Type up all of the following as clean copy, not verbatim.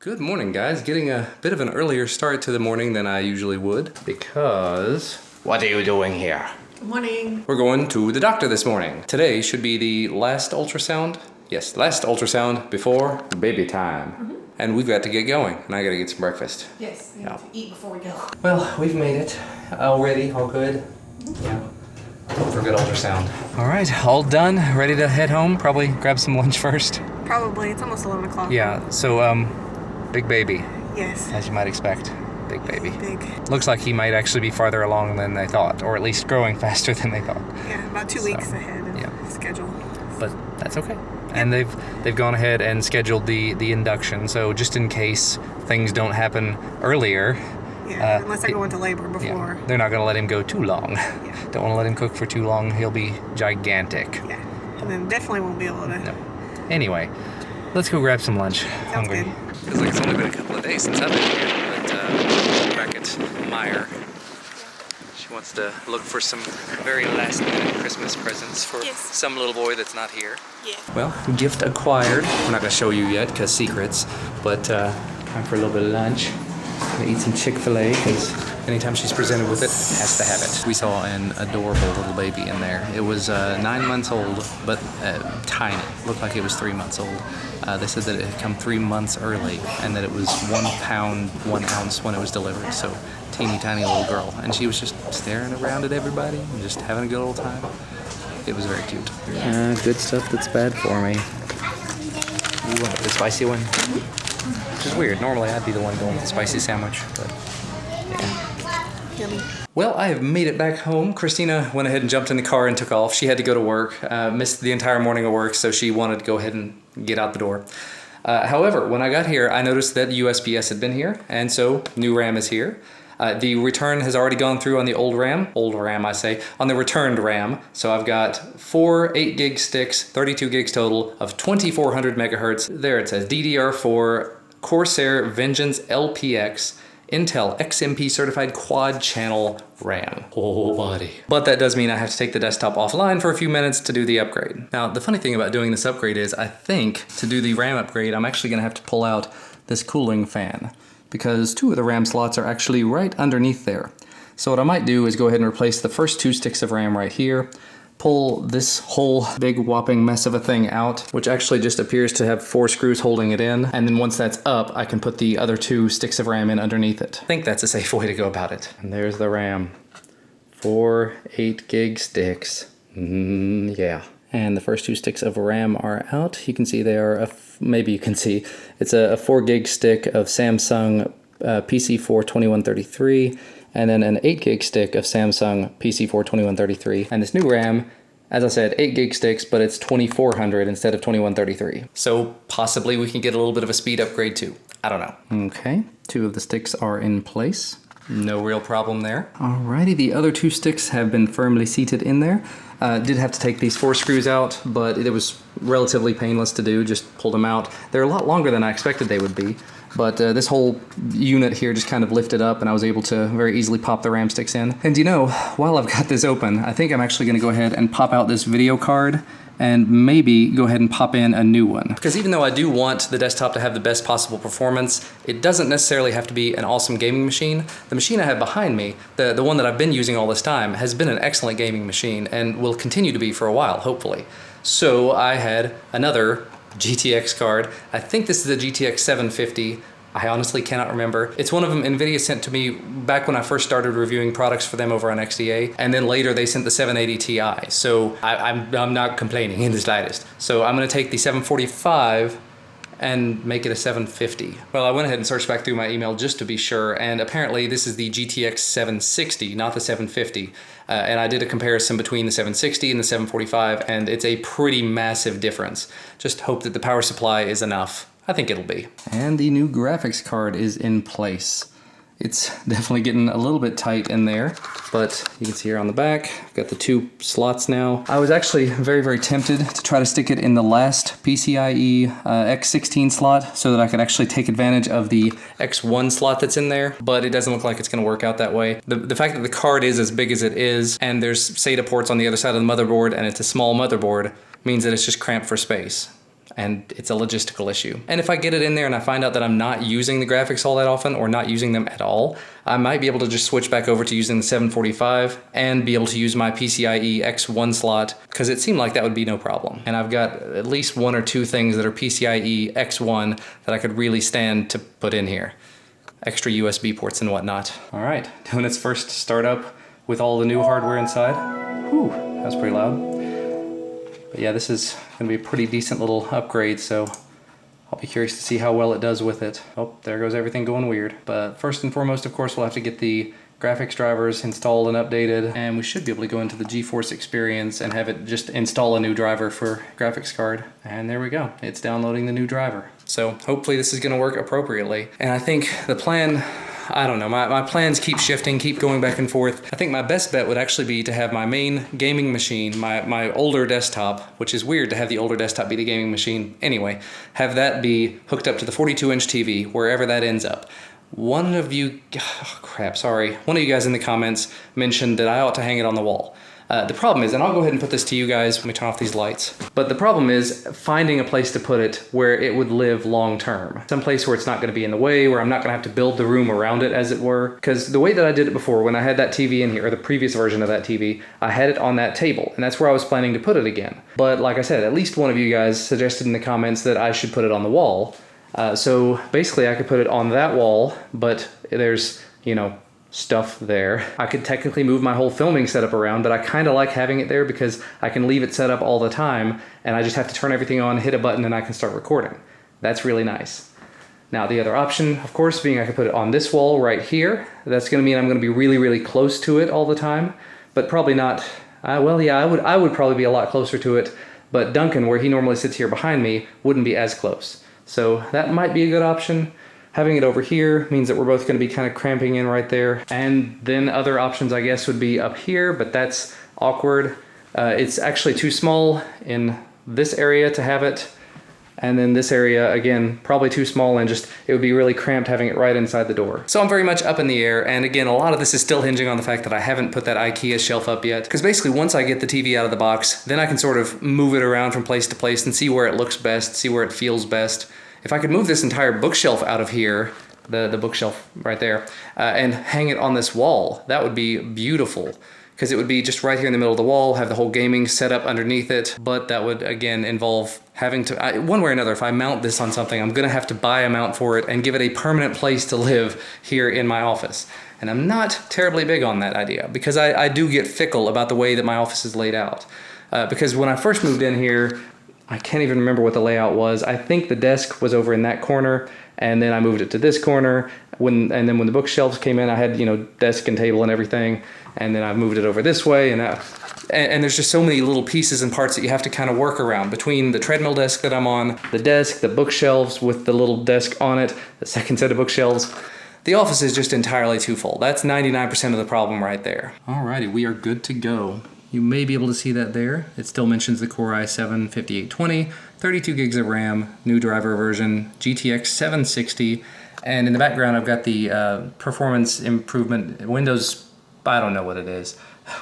Good morning, guys. Getting a bit of an earlier start to the morning than I usually would because... What are you doing here? Good morning. We're going to the doctor this morning. Today should be the last ultrasound. Yes, last ultrasound before baby time. And we've got to get going, and I gotta get some breakfast. Yes, we have to eat before we go. Well, we've made it. Already, all good. Yeah. Hope for a good ultrasound. All right, all done. Ready to head home. Probably grab some lunch first. Probably. It's almost 11 o'clock. Yeah, so, big baby. Yes. As you might expect. Big baby. Big. Looks like he might actually be farther along than they thought, or at least growing faster than they thought. Yeah, about 2 weeks ahead of schedule. But that's okay. And they've gone ahead and scheduled the induction, so just in case things don't happen earlier. Yeah, unless I go into labor before. Yeah, they're not going to let him go too long. Yeah. Don't want to let him cook for too long. He'll be gigantic. Yeah, and then definitely won't be able to. No. Anyway, let's go grab some lunch. Sounds Hungry. good. Feels like it's only been a couple of days since I've been here, but back at Meyer. She wants to look for some very last minute Christmas presents for some little boy that's not here. Yeah. Well, gift acquired. We're not going to show you yet because secrets, but time for a little bit of lunch. Gonna eat some Chik-fil-A because anytime she's presented with it, has to have it. We saw an adorable little baby in there. It was 9 months old, but tiny. Looked like it was 3 months old. They said that it had come 3 months early and that it was 1 pound, 1 ounce when it was delivered. So teeny tiny little girl. And she was just staring around at everybody and just having a good old time. It was very cute. Good stuff that's bad for me. You want the spicy one? Which is weird. Normally I'd be the one going with the spicy sandwich, but yeah. Yummy. Well, I have made it back home. Christina went ahead and jumped in the car and took off. She had to go to work, missed the entire morning of work, so she wanted to go ahead and get out the door. However, when I got here, I noticed that USPS had been here, and so new RAM is here. The return has already gone through on the old RAM I say, on the returned RAM. So I've got 4 8-gig sticks, 32 gigs total of 2400 megahertz. There it says DDR4 Corsair Vengeance LPX Intel XMP certified quad channel RAM. Oh buddy. But that does mean I have to take the desktop offline for a few minutes to do the upgrade. Now the funny thing about doing this upgrade is I think to do the RAM upgrade I'm actually going to have to pull out this cooling fan because 2 of the RAM slots are actually right underneath there. So what I might do is go ahead and replace the first 2 sticks of RAM right here, pull this whole big whopping mess of a thing out, which actually just appears to have 4 screws holding it in, and then once that's up, I can put the other 2 sticks of RAM in underneath it. I think that's a safe way to go about it. And there's the RAM. 4 8-gig sticks. Yeah. And the first 2 sticks of RAM are out. You can see they are, maybe you can see, it's a 4-gig stick of Samsung PC4-2133, and then an 8-gig stick of Samsung PC4-2133. And this new RAM, as I said, 8-gig sticks, but it's 2400 instead of 2133. So possibly we can get a little bit of a speed upgrade too. I don't know. Okay, 2 of the sticks are in place. No real problem there. Alrighty, the other 2 sticks have been firmly seated in there. Did have to take these 4 screws out, but it was relatively painless to do, just pulled them out. They're a lot longer than I expected they would be, but this whole unit here just kind of lifted up and I was able to very easily pop the RAM sticks in. And you know, while I've got this open, I think I'm actually going to go ahead and pop out this video card and maybe go ahead and pop in a new one. Because even though I do want the desktop to have the best possible performance, it doesn't necessarily have to be an awesome gaming machine. The machine I have behind me, the one that I've been using all this time, has been an excellent gaming machine and will continue to be for a while, hopefully. So I had another GTX card. I think this is a GTX 750. I honestly cannot remember. It's one of them NVIDIA sent to me back when I first started reviewing products for them over on XDA, and then later they sent the 780 Ti. So I'm not complaining in the slightest. So I'm gonna take the 745 and make it a 750. Well, I went ahead and searched back through my email just to be sure, and apparently this is the GTX 760, not the 750. And I did a comparison between the 760 and the 745, and it's a pretty massive difference. Just hope that the power supply is enough. I think it'll be. And the new graphics card is in place. It's definitely getting a little bit tight in there, but you can see here on the back, I've got the 2 slots now. I was actually very, very tempted to try to stick it in the last PCIe X16 slot so that I could actually take advantage of the X1 slot that's in there, but it doesn't look like it's gonna work out that way. The fact that the card is as big as it is, and there's SATA ports on the other side of the motherboard, and it's a small motherboard, means that it's just cramped for space. and it's a logistical issue. And if I get it in there and I find out that I'm not using the graphics all that often or not using them at all, I might be able to just switch back over to using the 745 and be able to use my PCIe X1 slot, because it seemed like that would be no problem. And I've got at least 1 or 2 things that are PCIe X1 that I could really stand to put in here. Extra USB ports and whatnot. All right, doing its first startup with all the new hardware inside. Whew, that was pretty loud. But yeah, this is gonna be a pretty decent little upgrade, so I'll be curious to see how well it does with it. Oh, there goes everything going weird. But first and foremost, of course, we'll have to get the graphics drivers installed and updated, and we should be able to go into the GeForce Experience and have it just install a new driver for graphics card. And there we go, it's downloading the new driver. So hopefully this is gonna work appropriately. And I think the plan, I don't know, my plans keep shifting, keep going back and forth. I think my best bet would actually be to have my main gaming machine, my older desktop, which is weird to have the older desktop be the gaming machine anyway, have that be hooked up to the 42-inch TV, wherever that ends up. One of you, oh crap, sorry, one of you guys in the comments mentioned that I ought to hang it on the wall. The problem is, and I'll go ahead and put this to you guys, let me turn off these lights, but the problem is finding a place to put it where it would live long term. Some place where it's not going to be in the way, where I'm not going to have to build the room around it, as it were. Because the way that I did it before, when I had that TV in here, or the previous version of that TV, I had it on that table, and that's where I was planning to put it again. But like I said, at least one of you guys suggested in the comments that I should put it on the wall. So basically I could put it on that wall, but there's, you know, stuff there. I could technically move my whole filming setup around, but I kind of like having it there because I can leave it set up all the time and I just have to turn everything on, hit a button, and I can start recording. That's really nice. Now the other option, of course, being I could put it on this wall right here. That's going to mean I'm going to be really, really close to it all the time, but probably not, well, yeah, I would probably be a lot closer to it, but Duncan, where he normally sits here behind me, wouldn't be as close. So that might be a good option. Having it over here means that we're both going to be kind of cramping in right there. And then other options, I guess, would be up here, but that's awkward. It's actually too small in this area to have it. And then this area, again, probably too small, and just it would be really cramped having it right inside the door. So I'm very much up in the air, and again, a lot of this is still hinging on the fact that I haven't put that IKEA shelf up yet. Because basically, once I get the TV out of the box, then I can sort of move it around from place to place and see where it looks best, see where it feels best. If I could move this entire bookshelf out of here, the bookshelf right there, and hang it on this wall, that would be beautiful. Because it would be just right here in the middle of the wall, have the whole gaming setup underneath it, but that would, again, involve having to, one way or another, if I mount this on something, I'm gonna have to buy a mount for it and give it a permanent place to live here in my office. And I'm not terribly big on that idea, because I do get fickle about the way that my office is laid out. Because when I first moved in here, I can't even remember what the layout was. I think the desk was over in that corner, and then I moved it to this corner. And then when the bookshelves came in, I had, you know, desk and table and everything, and then I moved it over this way, and there's just so many little pieces and parts that you have to kind of work around between the treadmill desk that I'm on, the desk, the bookshelves with the little desk on it, the second set of bookshelves. The office is just entirely too full. That's 99% of the problem right there. Alrighty, we are good to go. You may be able to see that there. It still mentions the Core i7 5820, 32 gigs of RAM, new driver version, GTX 760, and in the background I've got the performance improvement, Windows, I don't know what it is,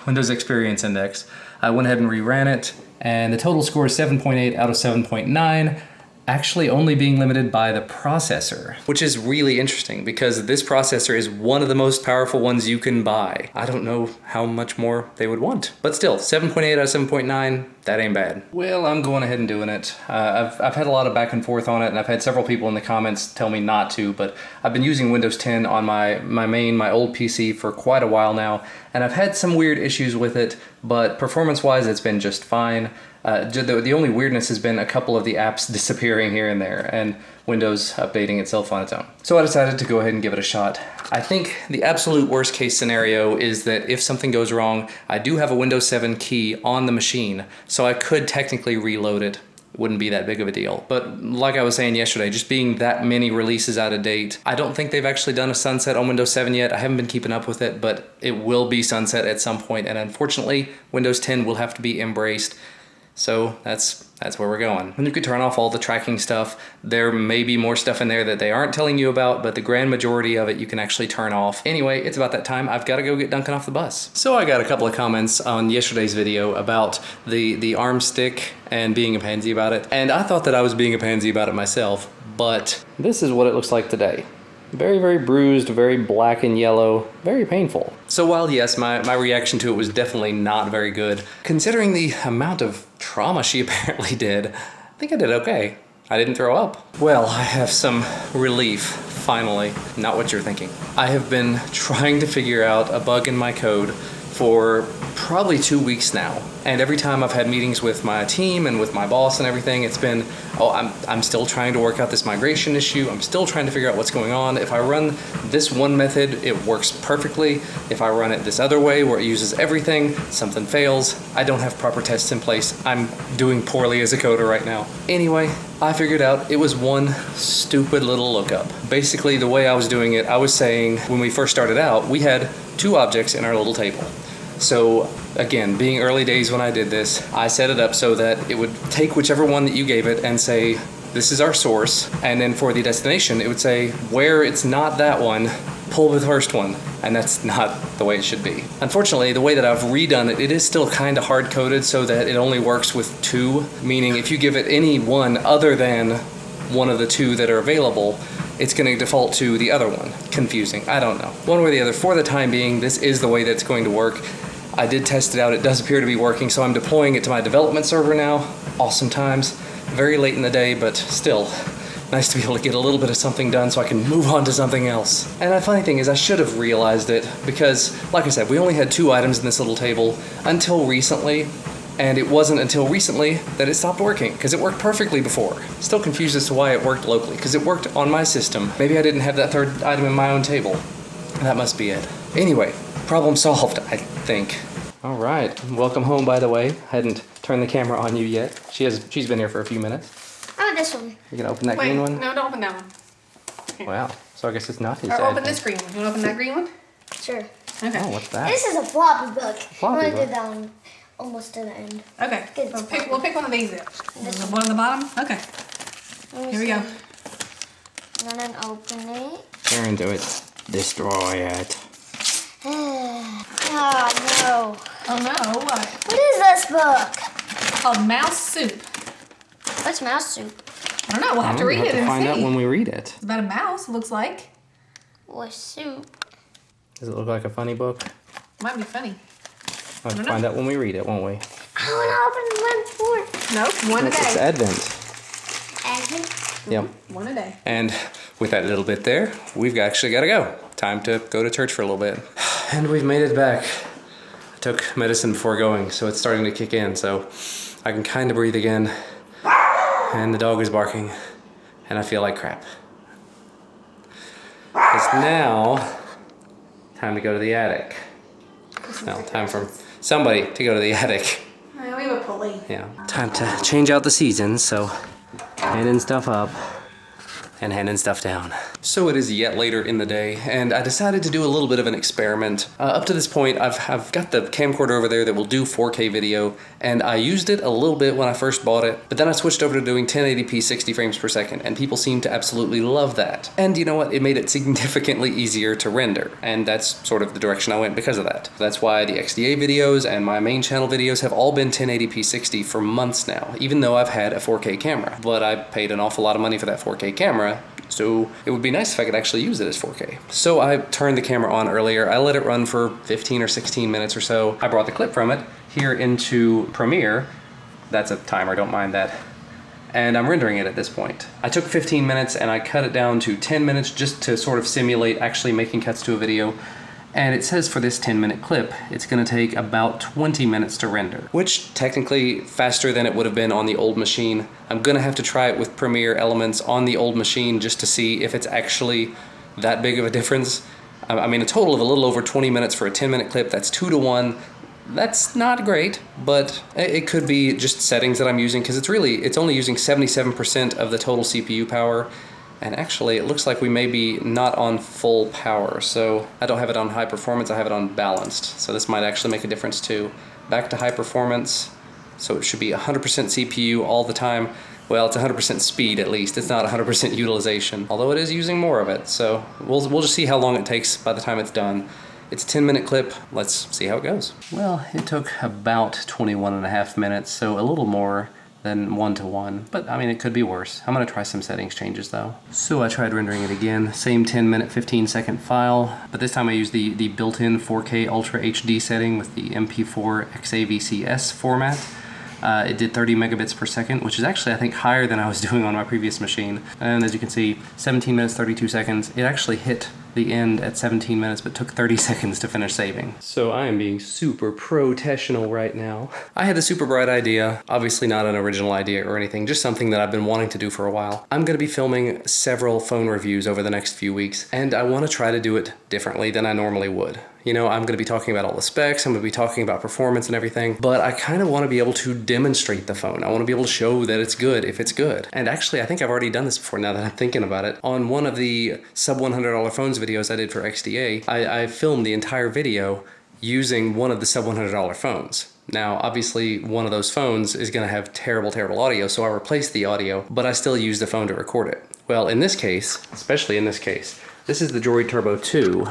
Windows Experience Index. I went ahead and reran it, and the total score is 7.8 out of 7.9. Actually only being limited by the processor, which is really interesting because this processor is one of the most powerful ones you can buy. I don't know how much more they would want, but still, 7.8 out of 7.9, that ain't bad. Well, I'm going ahead and doing it. I've had a lot of back and forth on it, and I've had several people in the comments tell me not to, but I've been using Windows 10 on my old PC for quite a while now, and I've had some weird issues with it, but performance-wise, it's been just fine. The only weirdness has been a couple of the apps disappearing here and there, and Windows updating itself on its own. So I decided to go ahead and give it a shot. I think the absolute worst case scenario is that if something goes wrong, I do have a Windows 7 key on the machine, so I could technically reload it. It wouldn't be that big of a deal. But like I was saying yesterday, just being that many releases out of date, I don't think they've actually done a sunset on Windows 7 yet. I haven't been keeping up with it, but it will be sunset at some point, and unfortunately, Windows 10 will have to be embraced. So that's where we're going. And you could turn off all the tracking stuff. There may be more stuff in there that they aren't telling you about, but the grand majority of it you can actually turn off. Anyway, it's about that time. I've got to go get Duncan off the bus. So I got a couple of comments on yesterday's video about the arm stick and being a pansy about it. And I thought that I was being a pansy about it myself, but this is what it looks like today. Very, very bruised, very black and yellow, very painful. So while yes, my reaction to it was definitely not very good, considering the amount of trauma she apparently did, I think I did okay. I didn't throw up. Well, I have some relief, finally. Not what you're thinking. I have been trying to figure out a bug in my code for probably 2 weeks now. And every time I've had meetings with my team and with my boss and everything, it's been, oh, I'm still trying to work out this migration issue. I'm still trying to figure out what's going on. If I run this one method, it works perfectly. If I run it this other way where it uses everything, something fails. I don't have proper tests in place. I'm doing poorly as a coder right now. Anyway, I figured out it was one stupid little lookup. Basically, the way I was doing it, I was saying when we first started out, we had 2 objects in our little table. So again, being early days when I did this, I set it up so that it would take whichever one that you gave it and say, this is our source. And then for the destination, it would say, where it's not that one, pull the first one. And that's not the way it should be. Unfortunately, the way that I've redone it, it is still kind of hard-coded so that it only works with 2, meaning if you give it any one other than one of the 2 that are available, it's going to default to the other one. Confusing, I don't know. One way or the other, for the time being, this is the way that's going to work. I did test it out, it does appear to be working, so I'm deploying it to my development server now. Awesome times, very late in the day, but still, nice to be able to get a little bit of something done so I can move on to something else. And the funny thing is I should have realized it because, like I said, we only had 2 items in this little table until recently, and it wasn't until recently that it stopped working, because it worked perfectly before. Still confused as to why it worked locally, because it worked on my system. Maybe I didn't have that 3rd item in my own table. That must be it. Anyway, problem solved, I think. All right, welcome home, by the way. Hadn't turned the camera on you yet. She's been here for a few minutes. Oh, this one. You gonna open that green one? No, don't open that one. Here. Wow, so I guess it's not his Or dad. open this green one. You want to open that green one? Sure. Okay. Oh, what's that? This is a floppy book. Floppy I'm gonna book? do that one almost to the end. Okay. Good. We'll pick one of these up. The one on the bottom? Okay. Here we go. And then open it. Turn to it. Destroy it. Oh no. Oh no, what? What is this book? It's called Mouse Soup. What's mouse soup? I don't know, we'll have to read it and find see. out when we read it. It's about a mouse, it looks like. What soup? Does it look like a funny book? Might be funny. We'll don't know. find out when we read it, won't we? I wanna open one more. Nope, one a It's day. Advent. Advent? Yep. One a day. And with that little bit there, we've actually got to go. Time to go to church for a little bit. And we've made it back. I took medicine before going, so it's starting to kick in, so I can kind of breathe again. And the dog is barking, and I feel like crap. It's now time to go to the attic. No, time for somebody to go to the attic. We have a pulley. Yeah, time to change out the seasons, so handing stuff up and handing stuff down. So it is yet later in the day, and I decided to do a little bit of an experiment. Up to this point, I've got the camcorder over there that will do 4K video, and I used it a little bit when I first bought it, but then I switched over to doing 1080p 60 frames per second, and people seem to absolutely love that. And you know what? It made it significantly easier to render, and that's sort of the direction I went because of that. That's why the XDA videos and my main channel videos have all been 1080p 60 for months now, even though I've had a 4K camera. But I paid an awful lot of money for that 4K camera, so it would be nice if I could actually use it as 4K. So I turned the camera on earlier. I let it run for 15 or 16 minutes or so. I brought the clip from it here into Premiere. That's a timer, don't mind that. And I'm rendering it at this point. I took 15 minutes and I cut it down to 10 minutes just to sort of simulate actually making cuts to a video. And it says for this 10-minute clip, it's gonna take about 20 minutes to render, which technically faster than it would have been on the old machine. I'm gonna have to try it with Premiere Elements on the old machine just to see if it's actually that big of a difference. I mean, a total of a little over 20 minutes for a 10-minute clip, that's 2 to 1. That's not great, but it could be just settings that I'm using, because it's only using 77% of the total CPU power. And actually, it looks like we may be not on full power, so I don't have it on high performance, I have it on balanced. So this might actually make a difference too. Back to high performance, So it should be 100% CPU all the time. Well, it's 100% speed at least. It's not 100% utilization, although it is using more of it. So we'll just see how long it takes by the time it's done. It's a 10-minute clip. Let's see how it goes. Well, it took about 21.5 minutes, so a little more than 1-to-1, but I mean, it could be worse. I'm gonna try some settings changes though. So I tried rendering it again, same 10-minute, 15-second file, but this time I used the built-in 4K Ultra HD setting with the MP4 XAVCS format. It did 30 megabits per second, which is actually, I think, higher than I was doing on my previous machine. And as you can see, 17 minutes, 32 seconds. It actually hit the end at 17 minutes, but took 30 seconds to finish saving. So I am being super professional right now. I had the super bright idea, obviously not an original idea or anything, just something that I've been wanting to do for a while. I'm gonna be filming several phone reviews over the next few weeks, and I wanna try to do it differently than I normally would. You know, I'm gonna be talking about all the specs, I'm gonna be talking about performance and everything, but I kind of wanna be able to demonstrate the phone. I wanna be able to show that it's good if it's good. And actually, I think I've already done this before now that I'm thinking about it. On one of the sub $100 phones videos I did for XDA, I filmed the entire video using one of the sub $100 phones. Now, obviously, one of those phones is gonna have terrible, terrible audio, so I replaced the audio, but I still used the phone to record it. Well, in this case, especially in this case, this is the Droid Turbo 2.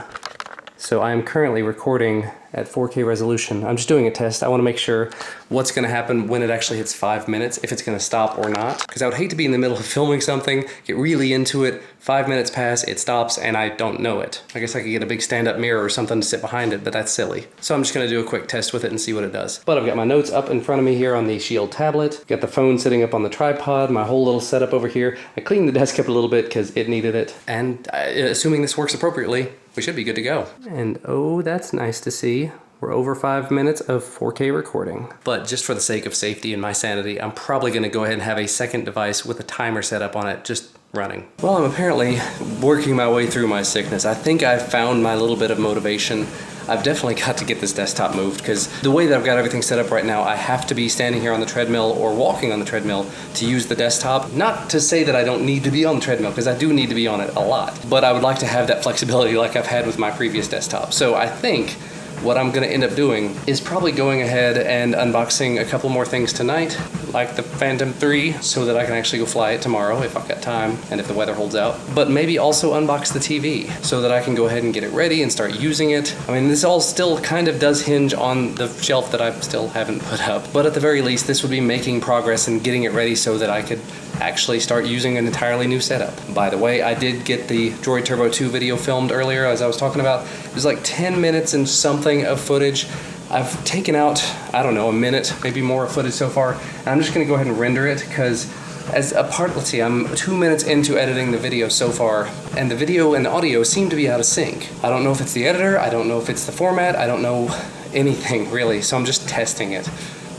So I am currently recording at 4K resolution. I'm just doing a test. I want to make sure what's going to happen when it actually hits 5 minutes, if it's going to stop or not. Because I would hate to be in the middle of filming something, get really into it, 5 minutes pass, it stops, and I don't know it. I guess I could get a big stand-up mirror or something to sit behind it, but that's silly. So I'm just going to do a quick test with it and see what it does. But I've got my notes up in front of me here on the Shield tablet. Got the phone sitting up on the tripod, my whole little setup over here. I cleaned the desk up a little bit because it needed it. And assuming this works appropriately, we should be good to go. And oh, that's nice to see. We're over 5 minutes of 4K recording. But just for the sake of safety and my sanity, I'm probably gonna go ahead and have a second device with a timer set up on it, just running. Well, I'm apparently working my way through my sickness. I think I've found my little bit of motivation. I've definitely got to get this desktop moved because the way that I've got everything set up right now, I have to be standing here on the treadmill or walking on the treadmill to use the desktop. Not to say that I don't need to be on the treadmill, because I do need to be on it a lot, but I would like to have that flexibility like I've had with my previous desktop. So I think what I'm gonna end up doing is probably going ahead and unboxing a couple more things tonight, like the Phantom 3, so that I can actually go fly it tomorrow if I've got time and if the weather holds out. But maybe also unbox the TV so that I can go ahead and get it ready and start using it. I mean, this all still kind of does hinge on the shelf that I still haven't put up. But at the very least, this would be making progress and getting it ready so that I could actually start using an entirely new setup. By the way, I did get the Droid Turbo 2 video filmed earlier, as I was talking about. It was like 10 minutes and something of footage. I've taken out, I don't know, a minute, maybe more of footage so far. And I'm just gonna go ahead and render it because as a part, let's see, I'm 2 minutes into editing the video so far, and the video and the audio seem to be out of sync. I don't know if it's the editor, I don't know if it's the format, I don't know anything really, so I'm just testing it.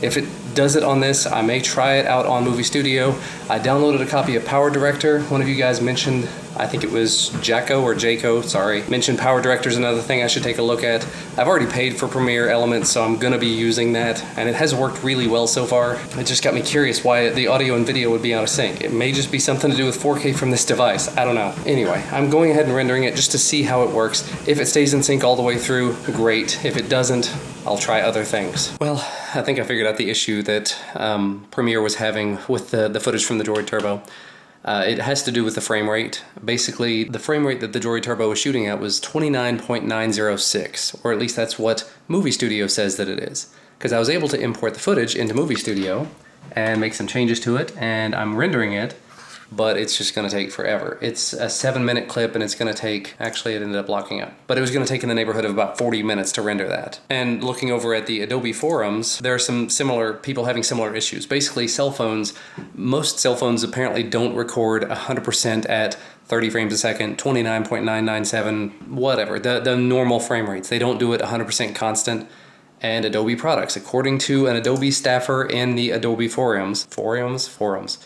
If it does it on this, I may try it out on Movie Studio. I downloaded a copy of Power Director. One of you guys mentioned, I think it was Jacko or Jaco, sorry, mentioned Power Director is another thing I should take a look at. I've already paid for Premiere Elements, so I'm gonna be using that, and it has worked really well so far. It just got me curious why the audio and video would be out of sync. It may just be something to do with 4K from this device, I don't know. Anyway, I'm going ahead and rendering it just to see how it works. If it stays in sync all the way through, great. If it doesn't, I'll try other things. Well, I think I figured out the issue that Premiere was having with the footage from the Droid Turbo. It has to do with the frame rate. Basically, the frame rate that the Droid Turbo was shooting at was 29.906, or at least that's what Movie Studio says that it is. Because I was able to import the footage into Movie Studio and make some changes to it, and I'm rendering it, but it's just gonna take forever. It's a 7-minute clip and it's gonna take, actually it ended up locking up, but it was gonna take in the neighborhood of about 40 minutes to render that. And looking over at the Adobe forums, there are some similar, people having similar issues. Basically cell phones, most cell phones apparently don't record 100% at 30 frames a second, 29.997, whatever, the normal frame rates. They don't do it 100% constant. And Adobe products. According to an Adobe staffer in the Adobe forums,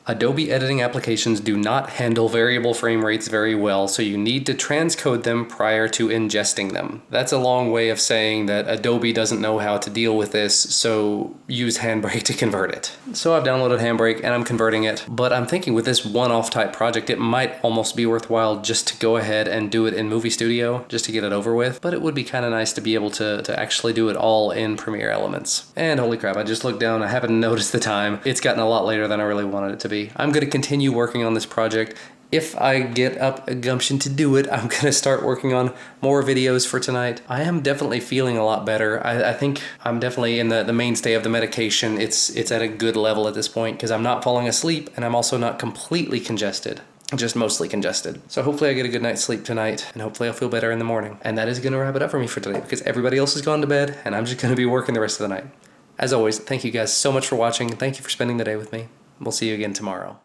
Adobe editing applications do not handle variable frame rates very well, so you need to transcode them prior to ingesting them. That's a long way of saying that Adobe doesn't know how to deal with this, so use Handbrake to convert it. So I've downloaded Handbrake and I'm converting it, but I'm thinking with this one-off type project, it might almost be worthwhile just to go ahead and do it in Movie Studio, just to get it over with. But it would be kind of nice to be able to actually do it all in Premiere Elements. And holy crap, I just looked down, I haven't noticed the time. It's gotten a lot later than I really wanted it to be. I'm gonna continue working on this project. If I get up a gumption to do it, I'm gonna start working on more videos for tonight. I am definitely feeling a lot better. I think I'm definitely in the mainstay of the medication. It's at a good level at this point because I'm not falling asleep and I'm also not completely congested. Just mostly congested. So hopefully I get a good night's sleep tonight and hopefully I'll feel better in the morning. And that is gonna wrap it up for me for today because everybody else has gone to bed and I'm just gonna be working the rest of the night. As always, thank you guys so much for watching. Thank you for spending the day with me. We'll see you again tomorrow.